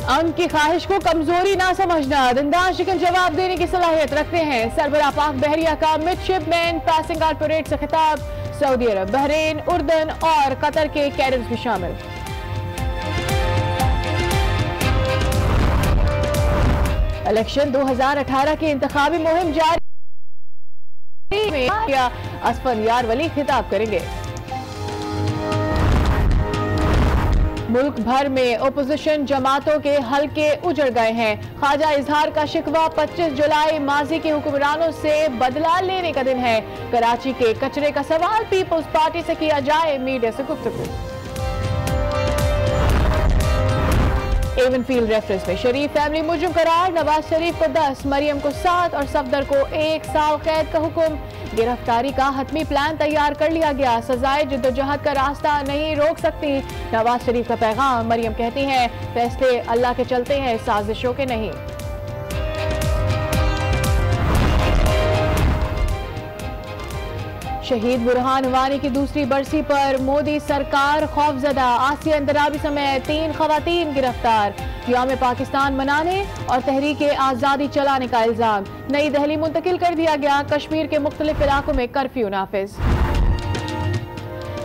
उनकी ख्वाहिश को कमजोरी ना समझना, दंदान शिकन जवाब देने की सलाहियत रखते हैं। सरबराह पाक बहरिया का मिडशिपमैन पासिंग आउट परेड से खिताब। सऊदी अरब, बहरीन, उर्दन और कतर के कैडेट्स भी शामिल। इलेक्शन 2018 की इंतखाबी मुहिम जारी। असफर यार वली खिताब करेंगे। मुल्क भर में ओपोजिशन जमातों के हलके उजड़ गए हैं। ख्वाजा इजहार का शिकवा 25 जुलाई माजी के हुक्मरानों से बदला लेने का दिन है। कराची के कचरे का सवाल पीपल्स पार्टी से किया जाए, मीडिया से गुफ्तगू। एवनफील्ड रेफरेंस में शरीफ फैमिली मुजरिम करार। नवाज शरीफ को 10, मरियम को 7 और सफदर को 1 साल कैद का हुक्म। गिरफ्तारी का हतमी प्लान तैयार कर लिया गया। सजाए जिद्दोजहद का रास्ता नहीं रोक सकती, नवाज शरीफ का पैगाम। मरियम कहती हैं फैसले अल्लाह के चलते हैं, साजिशों के नहीं। शहीद बुरहान वानी की दूसरी बरसी पर मोदी सरकार खौफजदा। आसिया इंदराबी समेत 3 खवातीन गिरफ्तार। यौम पाकिस्तान मनाने और तहरीक आज़ादी चलाने का इल्जाम। नई दिल्ली मुंतकिल कर दिया गया। कश्मीर के मुख्तलिफ इलाकों में कर्फ्यू नाफिज।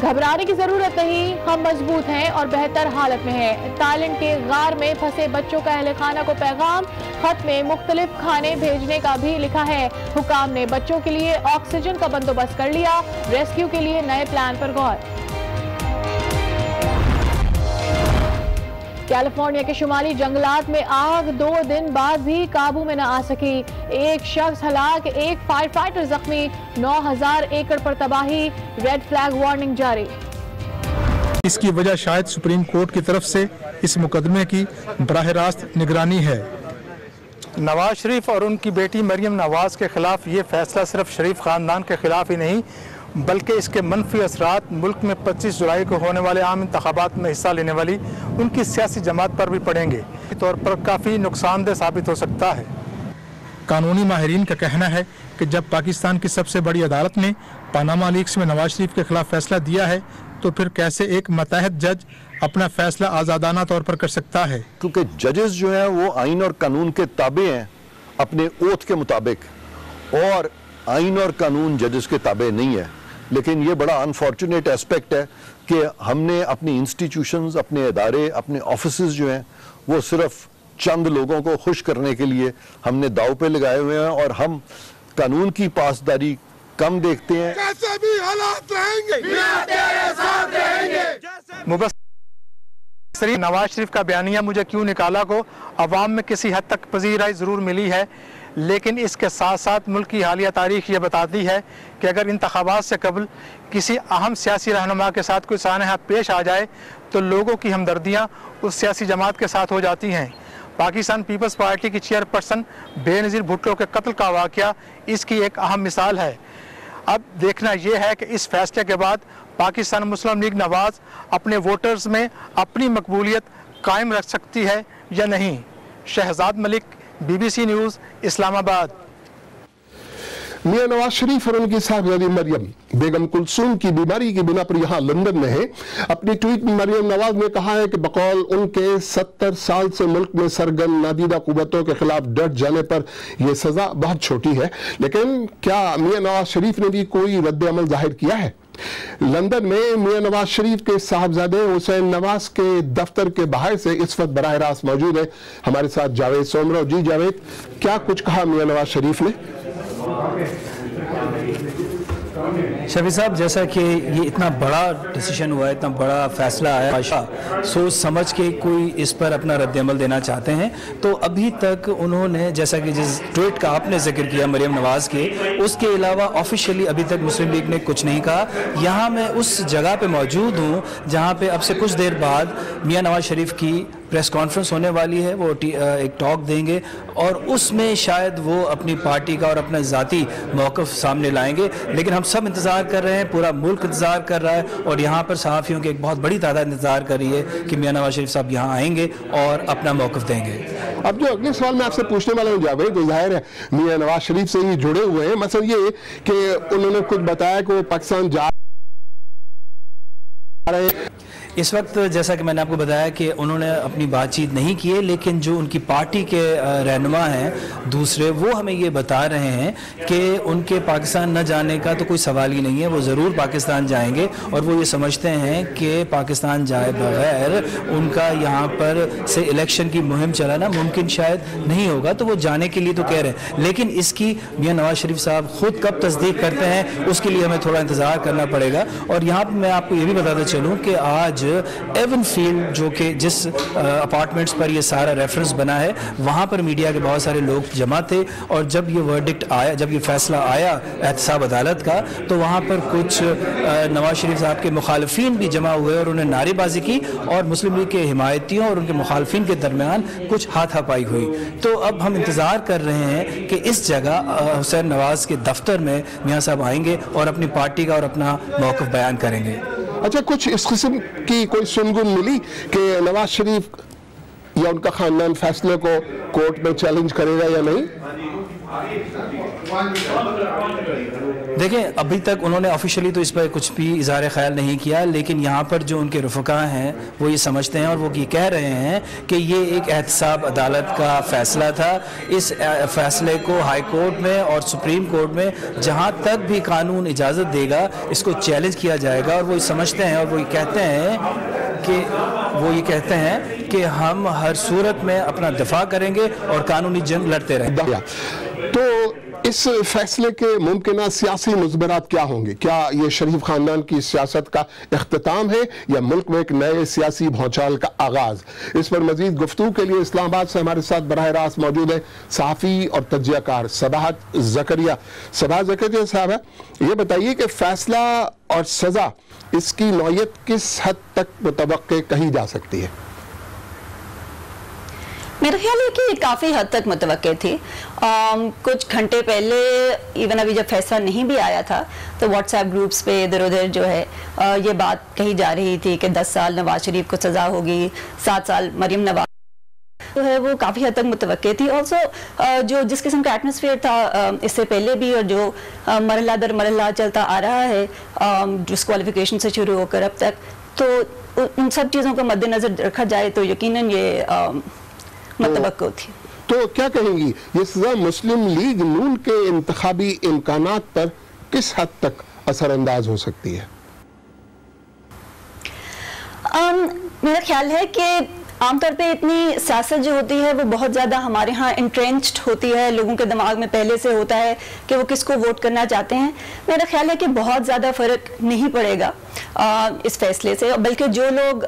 घबराने की जरूरत नहीं, हम मजबूत हैं और बेहतर हालत में हैं। ताइलैंड के गार में फंसे बच्चों का अहले खाना को पैगाम। खत में मुख्तलिफ खाने भेजने का भी लिखा है। हुकाम ने बच्चों के लिए ऑक्सीजन का बंदोबस्त कर लिया। रेस्क्यू के लिए नए प्लान पर गौर। कैलिफोर्निया के शुमाली जंगलात में आग 2 दिन बाद भी काबू में न आ सकी। 1 शख्स हलाक, 1 फायर फाइटर जख्मी। 9000 एकड़ पर तबाही। रेड फ्लैग वार्निंग जारी। इसकी वजह शायद सुप्रीम कोर्ट की तरफ से इस मुकदमे की बराह रास्त निगरानी है। नवाज शरीफ और उनकी बेटी मरियम नवाज के खिलाफ ये फैसला सिर्फ शरीफ खानदान के खिलाफ ही नहीं, बल्कि इसके मनफी असरात मुल्क में 25 जुलाई को होने वाले आम इंतखाबात में हिस्सा लेने वाली उनकी सियासी जमात पर भी पड़ेंगे। तौर पर काफ़ी नुकसानदेह साबित हो सकता है। कानूनी माहिरीन का कहना है कि जब पाकिस्तान की सबसे बड़ी अदालत ने पनामा लीक्स में नवाज शरीफ के खिलाफ फैसला दिया है, तो फिर कैसे एक मतहत जज अपना फैसला आज़ादाना तौर पर कर सकता है? क्योंकि जजेस जो हैं वो आइन और कानून के ताबे हैं अपने ओथ के मुताबिक, और आइन और कानून जजेस के ताबे नहीं है। लेकिन ये बड़ा अनफॉर्चुनेट एस्पेक्ट है कि हमने अपनी इंस्टीट्यूशंस, अपने इदारे, अपने ऑफिसेज जो हैं वो सिर्फ चंद लोगों को खुश करने के लिए हमने दाव पे लगाए हुए हैं, और हम कानून की पासदारी कम देखते हैं। कैसे भी हालात रहेंगे, तेरे साथ रहेंगे। मुबस्सिर नवाज शरीफ का बयानिया मुझे क्यों निकाला को अवाम में किसी हद तक पजीराई ज़रूर मिली है, लेकिन इसके साथ साथ मुल्क की हालिया तारीख ये बताती है कि अगर इंतखाबात से कबल किसी अहम सियासी रहनुमा के साथ कोई सानहा पेश आ जाए तो लोगों की हमदर्दियाँ उस सियासी जमात के साथ हो जाती हैं। पाकिस्तान पीपल्स पार्टी की चेयरपर्सन बेनज़ीर भुट्टो के कत्ल का वाक़या इसकी एक अहम मिसाल है। अब देखना यह है कि इस फैसले के बाद पाकिस्तान मुस्लिम लीग नवाज अपने वोटर्स में अपनी मकबूलियत कायम रख सकती है या नहीं। Shahzad Malik, BBC news, Islamabad. मियां नवाज शरीफ और उनकी साहबजादी मरियम बेगम कुलसूम की बीमारी की बिना पर यहाँ लंदन में है। अपनी ट्वीट में मरियम नवाज ने कहा है कि बकौल उनके 70 साल से मुल्क में सरगर्म नादीदा कुव्वतों के खिलाफ डट जाने पर यह सजा बहुत छोटी है। लेकिन क्या मियां नवाज शरीफ ने भी कोई रद्द अमल जाहिर किया है? लंदन में मियां नवाज शरीफ के साहबजादे हुसैन नवाज के दफ्तर के बाहर से इस वक्त बराह रास्त मौजूद है हमारे साथ जावेद सोमराव। जी जावेद, क्या कुछ कहा मियां नवाज शरीफ ने? शफी साहब, जैसा कि ये इतना बड़ा डिसीजन हुआ है, इतना बड़ा फैसला आया, सोच समझ के कोई इस पर अपना रद्दअमल देना चाहते हैं, तो अभी तक उन्होंने, जैसा कि जिस ट्वीट का आपने जिक्र किया मरियम नवाज के, उसके अलावा ऑफिशियली अभी तक मुस्लिम लीग ने कुछ नहीं कहा। यहाँ मैं उस जगह पे मौजूद हूँ जहाँ पे अब से कुछ देर बाद मियां नवाज शरीफ की प्रेस कॉन्फ्रेंस होने वाली है। वो एक टॉक देंगे और उसमें शायद वो अपनी पार्टी का और अपना ज़ाती मौक़िफ़ सामने लाएंगे। लेकिन हम सब इंतज़ार कर रहे हैं, पूरा मुल्क इंतज़ार कर रहा है, और यहाँ पर सहाफ़ियों की एक बहुत बड़ी तादाद इंतज़ार कर रही है कि मियां नवाज शरीफ साहब यहाँ आएंगे और अपना मौक़िफ़ देंगे। अब जो अगले सवाल मैं आपसे पूछने वाला हूँ जावेद, तो जाहिर है मियां नवाज शरीफ से ही जुड़े हुए हैं। मसला ये कि उन्होंने खुद बताया कि वो पाकिस्तान जा इस वक्त जैसा कि मैंने आपको बताया कि उन्होंने अपनी बातचीत नहीं की है, लेकिन जो उनकी पार्टी के रहनुमा हैं दूसरे, वो हमें ये बता रहे हैं कि उनके पाकिस्तान न जाने का तो कोई सवाल ही नहीं है, वो ज़रूर पाकिस्तान जाएंगे और वो ये समझते हैं कि पाकिस्तान जाए बगैर उनका यहाँ पर से इलेक्शन की मुहिम चलाना मुमकिन शायद नहीं होगा, तो वो जाने के लिए तो कह रहे हैं। लेकिन इसकी मियां नवाज शरीफ साहब खुद कब तस्दीक करते हैं उसके लिए हमें थोड़ा इंतज़ार करना पड़ेगा। और यहाँ पर मैं आपको ये भी बताता चलूँ कि आज एवन फील्ड, जो कि जिस अपार्टमेंट्स पर ये सारा रेफरेंस बना है, वहाँ पर मीडिया के बहुत सारे लोग जमा थे और जब ये वर्डिक्ट आया, जब ये फैसला आया एहतसाब अदालत का, तो वहाँ पर कुछ नवाज शरीफ साहब के मुखालफिन भी जमा हुए और उन्हें नारेबाजी की और मुस्लिम लीग के हिमायतियों और उनके मुखालफिन के दरमियान कुछ हाथापाई हुई। तो अब हम इंतज़ार कर रहे हैं कि इस जगह हुसैन नवाज के दफ्तर में मियाँ साहब आएंगे और अपनी पार्टी का और अपना मौक़िफ़ बयान करेंगे। अच्छा, कुछ इस किस्म की कोई सुनगुन मिली कि नवाज शरीफ या उनका खानदान फैसले को कोर्ट में चैलेंज करेगा या नहीं? देखें, अभी तक उन्होंने ऑफिशियली तो इस पर कुछ भी इज़हार ख्याल नहीं किया, लेकिन यहाँ पर जो उनके रफ़का हैं वो ये समझते हैं और वो ये कह रहे हैं कि ये एक एहतसाब अदालत का फ़ैसला था। इस फैसले को हाई कोर्ट में और सुप्रीम कोर्ट में जहाँ तक भी कानून इजाज़त देगा इसको चैलेंज किया जाएगा। और वो ये समझते हैं और वो ये कहते हैं कि हम हर सूरत में अपना दिफा करेंगे और कानूनी जंग लड़ते रहेंगे। तो इस फैसले के मुमकिन सियासी मुज़बरात क्या होंगे? क्या ये शरीफ खानदान की सियासत का इख्तिताम है या मुल्क में एक नए सियासी भौचाल का आगाज? इस पर मजीद गुफ्तगू के लिए इस्लामाबाद से हमारे साथ बराह रास्त मौजूद है सहाफ़ी और तज्ज़ियाकार सबाहत ज़करिया। सबाहत ज़करिया साहब, ये बताइए कि फैसला और सज़ा, इसकी नौयत किस हद तक मुतवक्के कही जा सकती है? मेरा ख्याल है कि काफ़ी हद तक मुतवक्के थी। कुछ घंटे पहले, इवन अभी जब फैसला नहीं भी आया था, तो व्हाट्सएप ग्रुप्स पे इधर उधर जो है ये बात कही जा रही थी कि 10 साल नवाज शरीफ को सज़ा होगी, 7 साल मरियम नवाज जो है वो काफ़ी हद तक मुतवक्के थी। ऑल्सो जो जिस किस्म का एटमॉस्फेयर था इससे पहले भी और जो मरहला दर मरहला चलता आ रहा है डिस्क्वालिफिकेशन से शुरू होकर अब तक, तो उन सब चीज़ों को मद्देनज़र रखा जाए तो यकीनन ये मुतवक्को थी। तो क्या कहेंगी, ये सज़ा मुस्लिम लीग नून के इंतखाबी इम्कानात पर किस हद तक असरअंदाज हो सकती है? मेरा ख्याल है कि आमतौर पे इतनी सियासत जो होती है वो बहुत ज़्यादा हमारे यहाँ इंट्रेंच्ड होती है, लोगों के दिमाग में पहले से होता है कि वो किसको वोट करना चाहते हैं। मेरा ख्याल है कि बहुत ज़्यादा फ़र्क नहीं पड़ेगा इस फैसले से, बल्कि जो लोग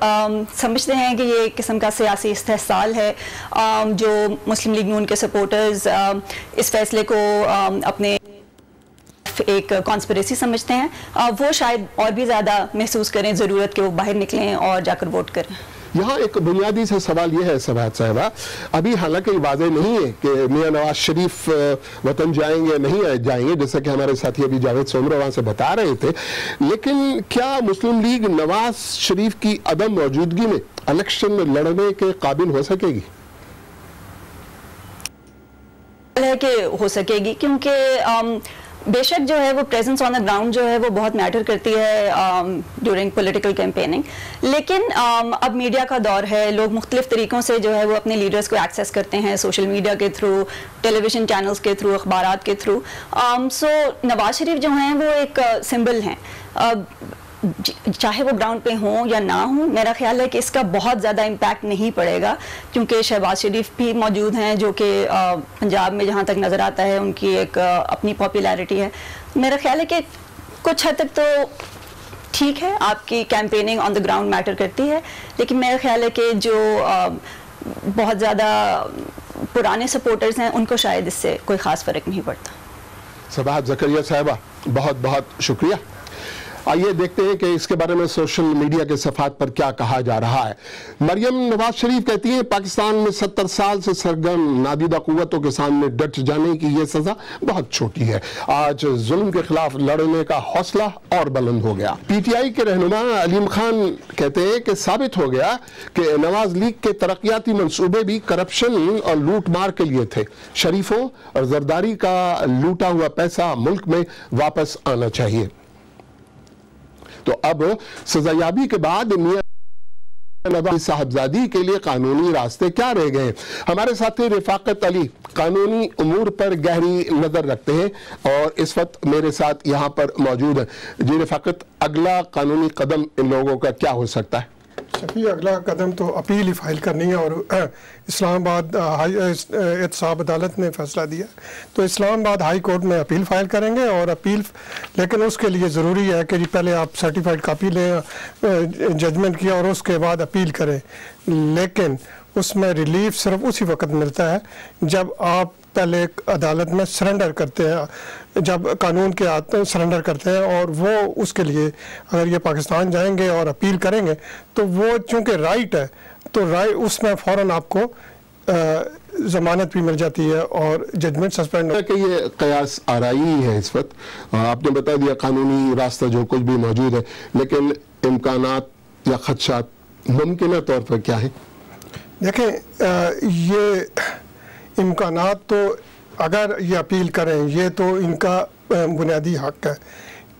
समझते हैं कि ये एक किस्म का सियासी इस्तेहसाल है, जो मुस्लिम लीग नून के सपोर्टर्स इस फैसले को अपने एक कॉन्स्पिरेसी समझते हैं, वो शायद और भी ज़्यादा महसूस करें ज़रूरत कि वो बाहर निकलें और जाकर वोट करें। यहाँ एक बुनियादी से सवाल यह है सबाहत साहिबा, अभी हालांकि वाज़ेह नहीं है कि मियां नवाज शरीफ वतन जाएंगे नहीं जाएंगे, जैसा कि हमारे साथी अभी जावेद सोमरा वहाँ से बता रहे थे, लेकिन क्या मुस्लिम लीग नवाज शरीफ की अदम मौजूदगी में इलेक्शन में लड़ने के काबिल हो सकेगी? कि हो सकेगी, क्योंकि बेशक जो है वो प्रेजेंस ऑन द ग्राउंड जो है वो बहुत मैटर करती है ड्यूरिंग पॉलिटिकल कैंपेनिंग, लेकिन अब मीडिया का दौर है, लोग मुख्तलिफ तरीक़ों से जो है वो अपने लीडर्स को एक्सेस करते हैं, सोशल मीडिया के थ्रू, टेलीविज़न चैनल्स के थ्रू, अखबारात के थ्रू। सो नवाज शरीफ जो हैं वो एक सिंबल हैं, चाहे वो ग्राउंड पे हों या ना हों। मेरा ख्याल है कि इसका बहुत ज़्यादा इम्पैक्ट नहीं पड़ेगा, क्योंकि शहबाज शरीफ भी मौजूद हैं जो कि पंजाब में जहाँ तक नज़र आता है उनकी एक अपनी पॉपुलैरिटी है। मेरा ख्याल है कि कुछ हद तक तो ठीक है, आपकी campaigning on the ground matter करती है, लेकिन मेरा ख्याल है कि जो बहुत ज़्यादा पुराने सपोर्टर्स हैं उनको शायद इससे कोई ख़ास फ़र्क नहीं पड़ता। सबाहत ज़करिया साहिबा, बहुत बहुत शुक्रिया। आइए देखते हैं कि इसके बारे में सोशल मीडिया के सफ़ात पर क्या कहा जा रहा है। मरियम नवाज शरीफ कहती है पाकिस्तान में 70 साल से सरगर्म नादीदा कुव्वतों के सामने डट जाने की ये सजा बहुत छोटी है। आज जुल्म के खिलाफ लड़ने का हौसला और बुलंद हो गया। पीटीआई के रहनुमा अलीम खान कहते हैं कि साबित हो गया कि नवाज लीग के तरक्याती मंसूबे भी करप्शन और लूट मार के लिए थे। शरीफों और जरदारी का लूटा हुआ पैसा मुल्क में वापस आना चाहिए। तो अब सजायाबी के बाद मियां नवाज साहबजादी के लिए कानूनी रास्ते क्या रह गए? हमारे साथी रफाकत अली कानूनी उमूर पर गहरी नजर रखते हैं और इस वक्त मेरे साथ यहाँ पर मौजूद है। जी रफाकत, अगला कानूनी कदम इन लोगों का क्या हो सकता है? शफी, अगला कदम तो अपील ही फाइल करनी है और इस्लामाबाद एहतसाब अदालत ने फैसला दिया तो इस्लामाबाद हाई कोर्ट में अपील फाइल करेंगे और अपील, लेकिन उसके लिए ज़रूरी है कि पहले आप सर्टिफाइड कापी लें जजमेंट की और उसके बाद अपील करें। लेकिन उसमें रिलीफ सिर्फ उसी वक्त मिलता है जब आप पहले अदालत में सरेंडर करते हैं, जब कानून के आते सरेंडर करते हैं और वो उसके लिए अगर ये पाकिस्तान जाएंगे और अपील करेंगे तो वो चूँकि राइट है तो राइट उसमें फ़ौरन आपको ज़मानत भी मिल जाती है और जजमेंट सस्पेंड कि ये कयास आराई है इस वक्त। आपने बता दिया कानूनी रास्ता जो कुछ भी मौजूद है, लेकिन इम्कानात या खदशात मुमकिन तौर पर क्या है? देखें, ये इम्कानात तो अगर ये अपील करें ये तो इनका बुनियादी हक है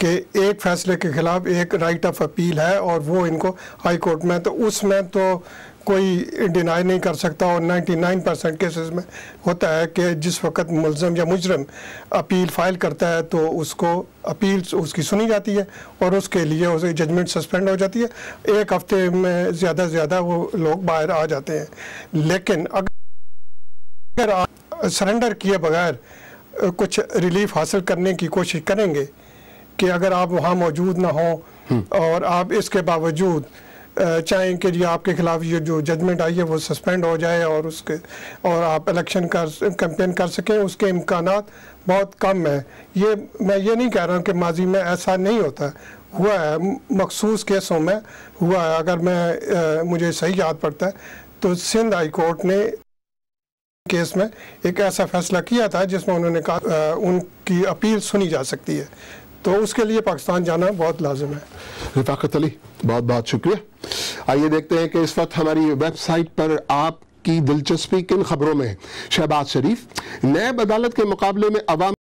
कि एक फ़ैसले के ख़िलाफ़ एक राइट ऑफ अपील है और वो इनको हाई कोर्ट में, तो उसमें तो कोई डिनाई नहीं कर सकता और 99% केसेस में होता है कि जिस वक्त मुल्ज़म या मुजरम अपील फ़ाइल करता है तो उसको अपील उसकी सुनी जाती है और उसके लिए उसे जजमेंट सस्पेंड हो जाती है। एक हफ्ते में ज़्यादा से ज़्यादा वो लोग बाहर आ जाते हैं। लेकिन अगर आप सरेंडर किए बगैर कुछ रिलीफ हासिल करने की कोशिश करेंगे कि अगर आप वहाँ मौजूद ना हो और आप इसके बावजूद चाहें कि जी आपके खिलाफ ये जो जजमेंट आई है वो सस्पेंड हो जाए और आप इलेक्शन कैंपेन कर सकें, उसके इम्कानात बहुत कम है। ये मैं ये नहीं कह रहा हूँ कि माजी में ऐसा नहीं होता, हुआ है, मखसूस केसों में हुआ है। अगर मुझे सही याद पड़ता है तो सिंध हाई कोर्ट ने केस में एक ऐसा फैसला किया था जिसमें उन्होंने कहा उनकी अपील सुनी जा सकती है, तो उसके लिए पाकिस्तान जाना बहुत लाजिम है। रफाकत अली, बहुत बहुत शुक्रिया। आइए देखते हैं कि इस वक्त हमारी वेबसाइट पर आपकी दिलचस्पी किन खबरों में है। शहबाज शरीफ, नैब अदालत के मुकाबले में अवाम